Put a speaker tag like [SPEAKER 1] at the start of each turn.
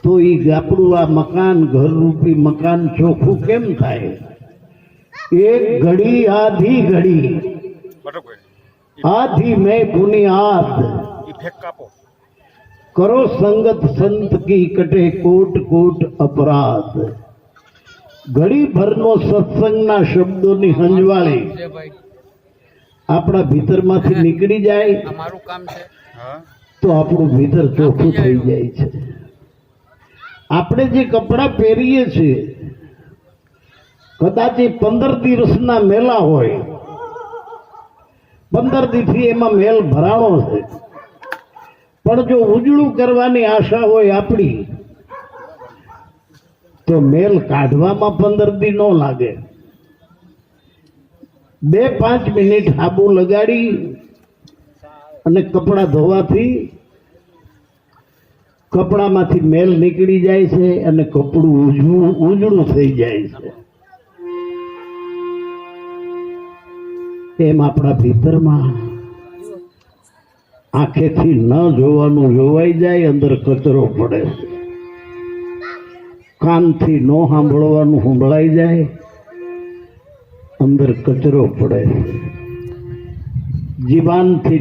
[SPEAKER 1] તો એ આપણું આ મકાન ઘરરૂપી મકાન ચોખ્ખું કેમ થાય? એક ઘડી આધી ઘડી आधी में बुनियाद करो संगत संत की कटे कोट कोट अपराध। घड़ी भर नो सत्संगना शब्दों ની હંજવાળી આપણા ભીતરમાંથી નીકળી જાય તો આપણું ભીતર ચોખ્ખું થઈ જાય છે। આપણે જે કપડાં પહેરીએ છીએ કદાચ 15 દિવસના મેલા હોય, 15 દિવસથી એમાં મેલ ભરાણો છે, પણ જો ઉજળું કરવાની આશા હોય આપણી તો મેલ કાઢવામાં 15 દી ન લાગે। 2-5 મિનિટ સાબુ લગાડી અને કપડાં ધોવાથી કપડામાંથી મેલ નીકળી જાય છે અને કપડું ઉજળું થઈ જાય છે। એમ આપણા ભીતરમાં આંખેથી ન જોવાનું જોવાઈ જાય, અંદર કચરો પડે છે। કાનથી ન સાંભળવાનું સંભળાઈ જાય, અંદર કચરો પડે છે। જીવાનથી